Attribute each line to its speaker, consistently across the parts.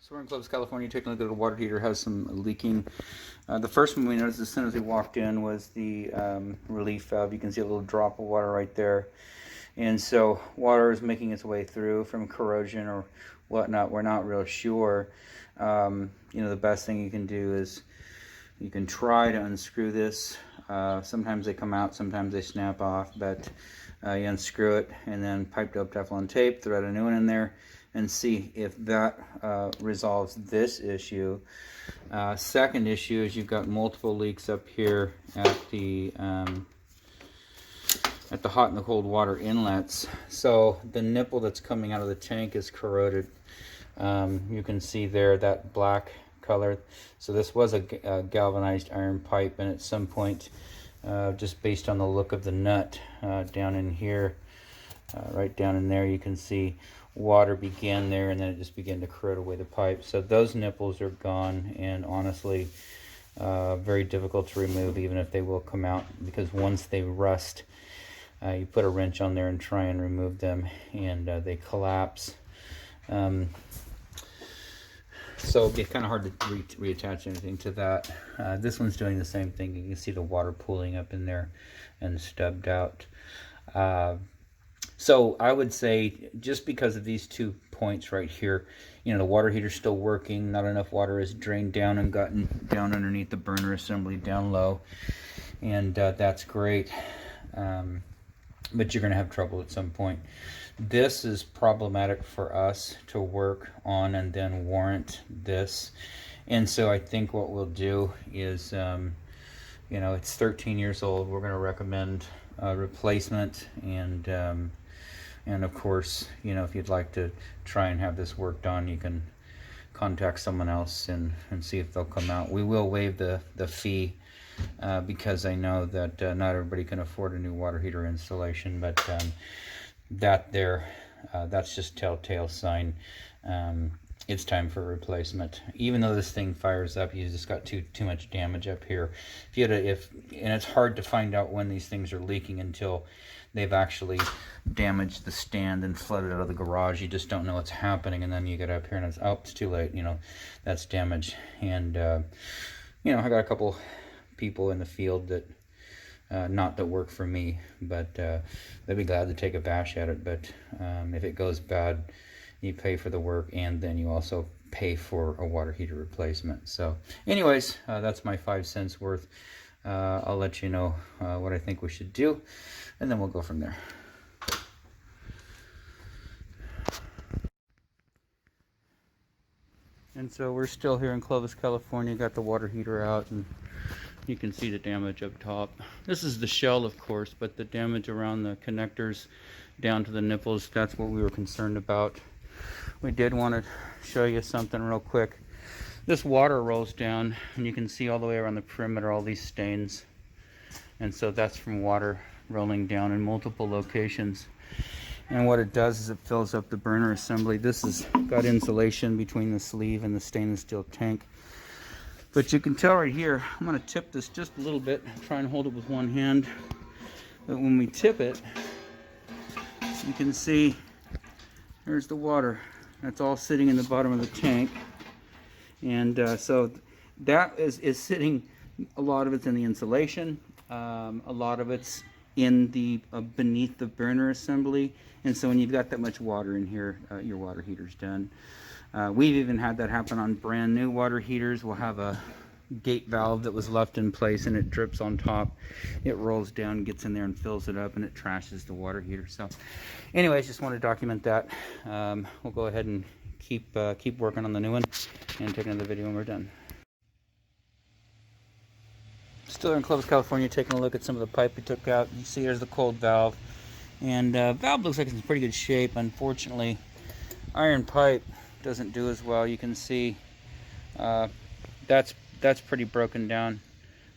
Speaker 1: So we're in Clovis, California, taking a look at a water heater. Has some leaking. The first one we noticed as soon as we walked in was the relief valve. You can see a little drop of water right there. And so water is making its way through from corrosion or whatnot. We're not real sure. The best thing you can do is you can try to unscrew this. Sometimes they come out, sometimes they snap off, but you unscrew it and then pipe dope Teflon tape, thread a new one in there, and see if that resolves this issue. Second issue is you've got multiple leaks up here at the hot and the cold water inlets. So the nipple that's coming out of the tank is corroded. You can see there that black color. So this was a galvanized iron pipe, and at some point, just based on the look of the nut down in here, right down in there, you can see water began there, and then it just began to corrode away the pipe. So those nipples are gone, and honestly very difficult to remove, even if they will come out, because once they rust, you put a wrench on there and try and remove them, and they collapse. So it'd be kind of hard to reattach anything to that. This one's doing the same thing. You can see the water pooling up in there and stubbed out. So I would say, just because of these 2 points right here, the water heater's still working. Not enough water is drained down and gotten down underneath the burner assembly down low, and that's great. But you're going to have trouble at some point. This is problematic for us to work on and then warrant this. And so I think what we'll do is, it's 13 years old. We're going to recommend a replacement. And of course, if you'd like to try and have this worked on, you can contact someone else and see if they'll come out. We will waive the fee. Because I know that not everybody can afford a new water heater installation, but that's just telltale sign. It's time for a replacement. Even though this thing fires up, you just got too much damage up here. And it's hard to find out when these things are leaking until they've actually damaged the stand and flooded out of the garage. You just don't know what's happening, and then you get up here and it's too late. That's damage. And I got a couple people in the field that not that work for me, but they'd be glad to take a bash at it. But if it goes bad, you pay for the work, and then you also pay for a water heater replacement. So anyways, that's my 5 cents worth. I'll let you know what I think we should do, and then we'll go from there. And so we're still here in Clovis, California. Got the water heater out, and you can see the damage up top. This is the shell, of course, but the damage around the connectors down to the nipples, that's what we were concerned about. We did want to show you something real quick. This water rolls down, and you can see all the way around the perimeter all these stains. And so that's from water rolling down in multiple locations. And what it does is it fills up the burner assembly. This has got insulation between the sleeve and the stainless steel tank. But you can tell right here, I'm going to tip this just a little bit, try and hold it with one hand. But when we tip it, you can see there's the water. That's all sitting in the bottom of the tank. And so that is sitting, a lot of it's in the insulation, a lot of it's in the beneath the burner assembly. And so when you've got that much water in here, your water heater's done. We've even had that happen on brand new water heaters. We'll have a gate valve that was left in place, and it drips on top. It rolls down, gets in there and fills it up, and it trashes the water heater. So anyways, just want to document that. We'll go ahead and keep working on the new one and take another video when we're done. Still here in Clovis, California, taking a look at some of the pipe we took out. You see there's the cold valve, and valve looks like it's in pretty good shape. Unfortunately, iron pipe doesn't do as well. You can see that's pretty broken down,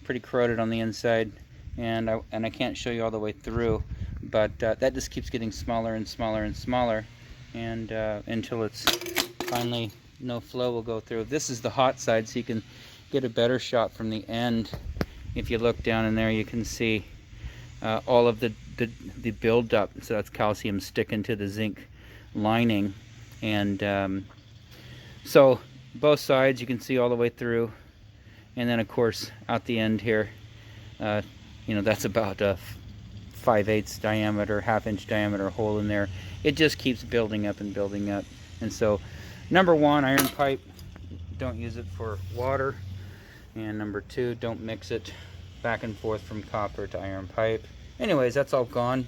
Speaker 1: pretty corroded on the inside, and I can't show you all the way through, but that just keeps getting smaller and smaller and smaller, and until it's finally no flow will go through. This is the hot side, so you can get a better shot from the end. If you look down in there, you can see all of the buildup. So that's calcium sticking to the zinc lining. And so both sides you can see all the way through, and then of course out the end here, you know, that's about a 5/8 diameter, half-inch diameter hole in there. It just keeps building up and building up. And so number one, iron pipe, don't use it for water. And number two, don't mix it back and forth from copper to iron pipe. Anyways, that's all gone.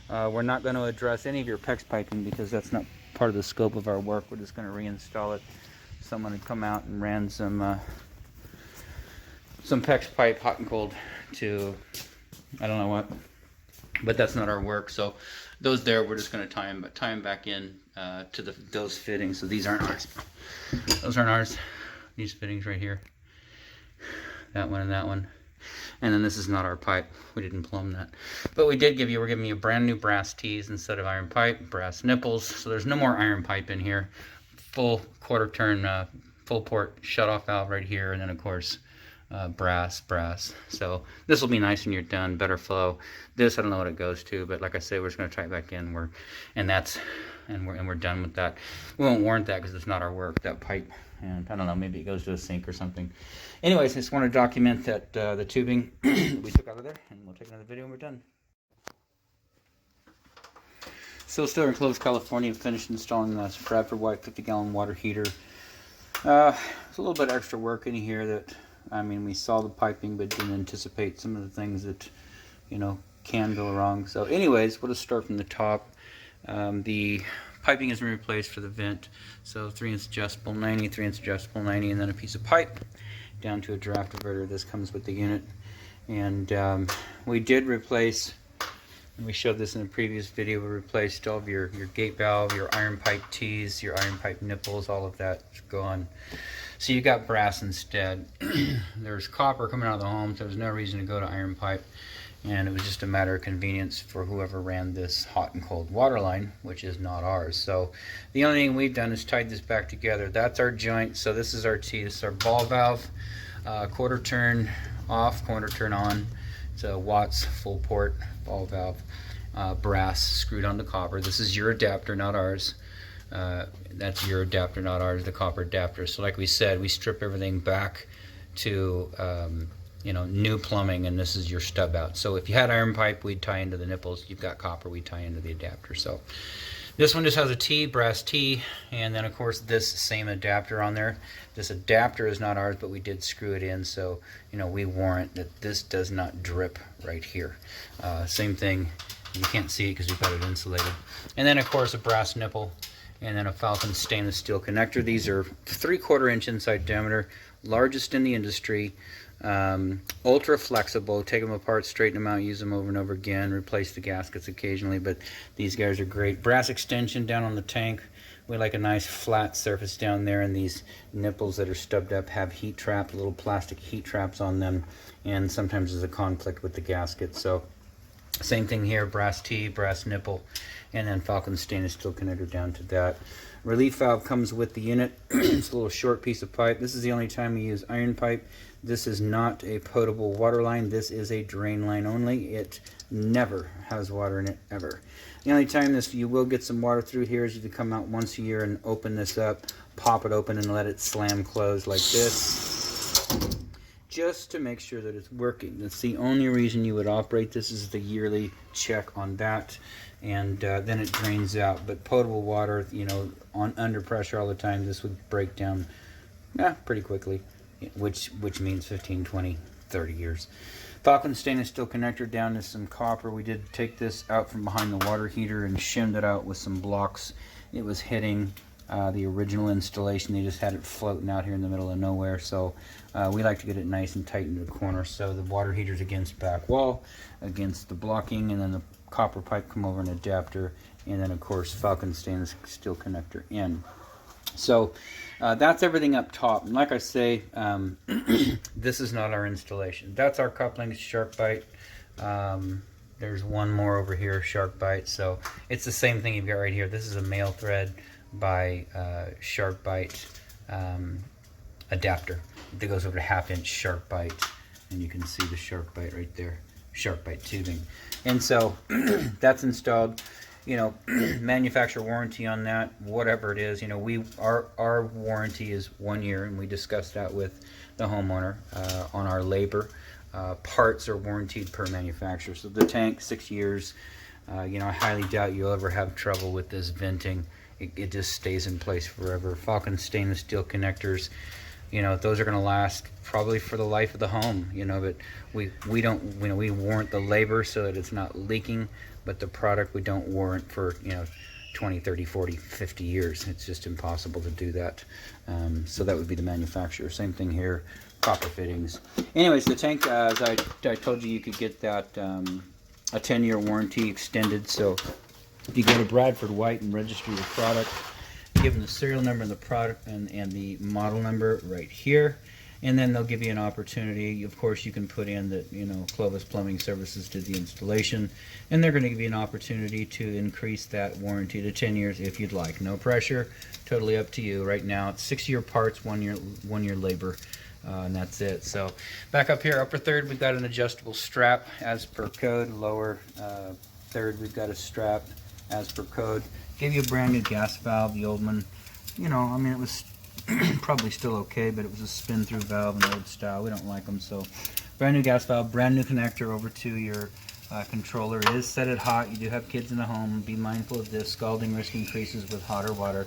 Speaker 1: We're not going to address any of your PEX piping because that's not part of the scope of our work. We're just going to reinstall it. Someone had come out and ran some PEX pipe, hot and cold, to I don't know what, but that's not our work. So those there, we're just going to tie them back in to those fittings. So these aren't ours. Those aren't ours. These fittings right here, that one and that one. And then this is not our pipe. We didn't plumb that. But we're giving you a brand new brass tees instead of iron pipe, brass nipples. So there's no more iron pipe in here. Full quarter turn, full port shutoff valve right here. And then of course, brass. So this will be nice when you're done, better flow. This, I don't know what it goes to, but like I say, we're just gonna tie it back in. We're done with that. We won't warrant that because it's not our work, that pipe. And I don't know, maybe it goes to a sink or something. Anyways, I just want to document that the tubing we took out of there, and we'll take another video when we're done. So still in Clovis, California, finished installing this Bradford White 50-gallon water heater. It's a little bit extra work in here that, I mean, we saw the piping but didn't anticipate some of the things that, you know, can go wrong. So anyways, we'll just start from the top. The piping has been replaced for the vent, so 3-inch adjustable 90, 3-inch adjustable 90, and then a piece of pipe down to a draft diverter. This comes with the unit. And we did replace, and we showed this in a previous video, we replaced all of your gate valve, your iron pipe tees, your iron pipe nipples, all of that's gone. So you got brass instead. There's copper coming out of the home, so there's no reason to go to iron pipe. And it was just a matter of convenience for whoever ran this hot and cold water line, which is not ours. So the only thing we've done is tied this back together. That's our joint. So this is our T. This is our ball valve, quarter turn off, quarter turn on. It's a Watts full port ball valve, brass screwed onto copper. This is your adapter, not ours. That's your adapter, not ours, the copper adapter. So like we said, we strip everything back to you know, new plumbing, and this is your stub out. So if you had iron pipe, we'd tie into the nipples. You've got copper, we tie into the adapter. So this one just has a T, brass T, and then of course this same adapter on there. This adapter is not ours, but we did screw it in, so you know, we warrant that this does not drip right here. Same thing, you can't see it because we've got it insulated. And then of course a brass nipple, and then a Falcon stainless steel connector. These are 3/4 inch inside diameter, largest in the industry. Ultra flexible. Take them apart, straighten them out, use them over and over again, replace the gaskets occasionally, but these guys are great. Brass extension down on the tank. We like a nice flat surface down there, and these nipples that are stubbed up have heat traps, little plastic heat traps on them, and sometimes there's a conflict with the gasket. So same thing here, brass T, brass nipple, and then Falcon stainless steel connector down to that. Relief valve comes with the unit. It's a little short piece of pipe. This is the only time we use iron pipe. This is not a potable water line. This is a drain line only. It never has water in it, ever. The only time this you will get some water through here is if you come out once a year and open this up, pop it open and let it slam close like this, just to make sure that it's working. That's the only reason you would operate this, is the yearly check on that, and then it drains out. But potable water, you know, under pressure all the time, this would break down pretty quickly, which means 15, 20, 30 years. Falcon stainless steel connector down to some copper. We did take this out from behind the water heater and shimmed it out with some blocks. It was hitting the original installation. They just had it floating out here in the middle of nowhere, so we like to get it nice and tight into the corner, so the water heater's against back wall, against the blocking, and then the copper pipe come over an adapter, and then of course Falcon stainless steel connector in. So that's everything up top. And like I say, this is not our installation. That's our coupling, shark bite. There's one more over here, shark bite. So it's the same thing you've got right here. This is a male thread by shark bite adapter that goes over to 1/2 inch shark bite, and you can see the shark bite right there, shark bite tubing. And so that's installed. you know, manufacturer warranty on that, whatever it is. You know, our warranty is 1 year, and we discussed that with the homeowner on our labor. Parts are warranted per manufacturer. So the tank, 6 years. You know, I highly doubt you'll ever have trouble with this venting. It just stays in place forever. Falcon stainless steel connectors, you know, those are going to last probably for the life of the home. You know, but we don't, you know, we warrant the labor so that it's not leaking, but the product we don't warrant for, you know, 20, 30, 40, 50 years. It's just impossible to do that. So that would be the manufacturer. Same thing here, copper fittings. Anyways, the tank, as I told you, you could get that a 10-year warranty extended. So if you go to Bradford White and register your product, give them the serial number and the product and the model number right here, and then they'll give you an opportunity. Of course, you can put in that, you know, Clovis Plumbing Services did the installation, and they're going to give you an opportunity to increase that warranty to 10 years if you'd like. No pressure, totally up to you. Right now it's 6-year parts, 1 year labor, and that's it. So back up here, upper third, we've got an adjustable strap as per code. Lower third, we've got a strap as per code. Gave you a brand new gas valve. The old one, you know, I mean, it was probably still okay, but it was a spin through valve, an old style. We don't like them. So brand new gas valve, brand new connector over to your controller. It is set at hot. You do have kids in the home. Be mindful of this. Scalding risk increases with hotter water.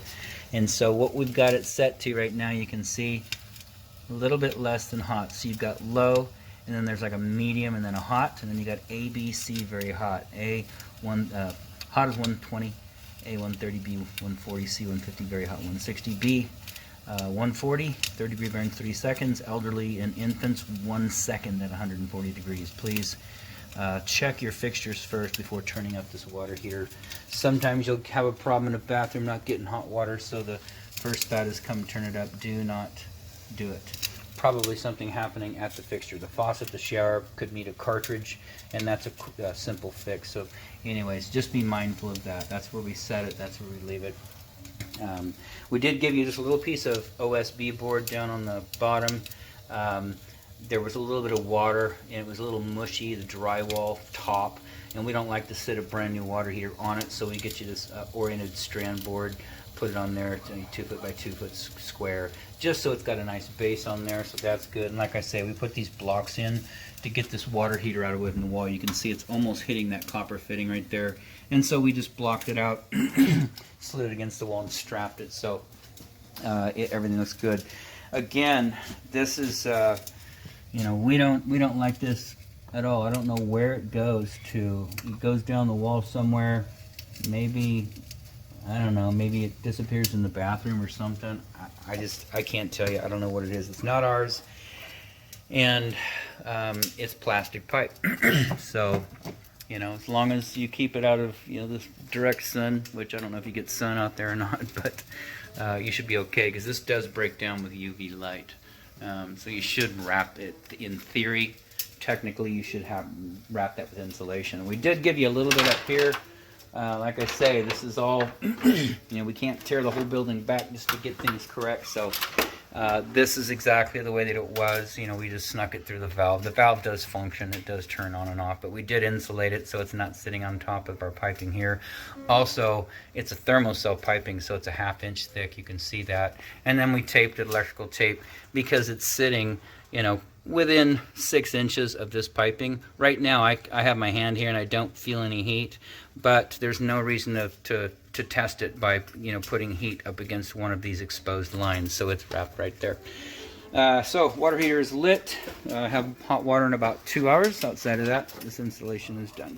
Speaker 1: And so what we've got it set to right now, you can see a little bit less than hot. So you've got low, and then there's like a medium, and then a hot, and then you got A, B, C, very hot. Hot is 120, A 130, B 140, C 150, very hot 160, B 140, third degree burn 3 seconds, elderly and infants 1 second at 140 degrees. Please check your fixtures first before turning up this water heater. Sometimes you'll have a problem in a bathroom not getting hot water, so the first thought is come turn it up. Do not do it. Probably something happening at the fixture. The faucet, the shower could need a cartridge, and that's a simple fix. So anyways, just be mindful of that. That's where we set it. That's where we leave it. We did give you just a little piece of OSB board down on the bottom. There was a little bit of water, and it was a little mushy, the drywall top, and we don't like to sit a brand new water heater on it, so we get you this oriented strand board, put it on there. It's a 2 foot by 2 foot square, just so it's got a nice base on there, so that's good. And like I say, we put these blocks in to get this water heater out of within the wall. You can see it's almost hitting that copper fitting right there, and so we just blocked it out, slid it against the wall, and strapped it, so everything looks good. Again, this is you know, we don't like this at all. I don't know where it goes to. It goes down the wall somewhere. Maybe, I don't know, maybe it disappears in the bathroom or something. I can't tell you. I don't know what it is. It's not ours, and it's plastic pipe. So, you know, as long as you keep it out of, you know, this direct sun, which I don't know if you get sun out there or not, but you should be okay, because this does break down with UV light. So you should wrap it, in theory, technically you should wrap that with insulation. We did give you a little bit up here. Like I say, this is all, you know, we can't tear the whole building back just to get things correct. So this is exactly the way that it was. You know, we just snuck it through the valve. The valve does function. It does turn on and off, but we did insulate it so it's not sitting on top of our piping here. Also, it's a thermocell piping, so it's a 1/2 inch thick. You can see that. And then we taped it, electrical tape, because it's sitting, you know, within 6 inches of this piping. Right now, I have my hand here and I don't feel any heat, but there's no reason to test it by, you know, putting heat up against one of these exposed lines. So it's wrapped right there. So water heater is lit. Have hot water in about 2 hours. Outside of that, this installation is done.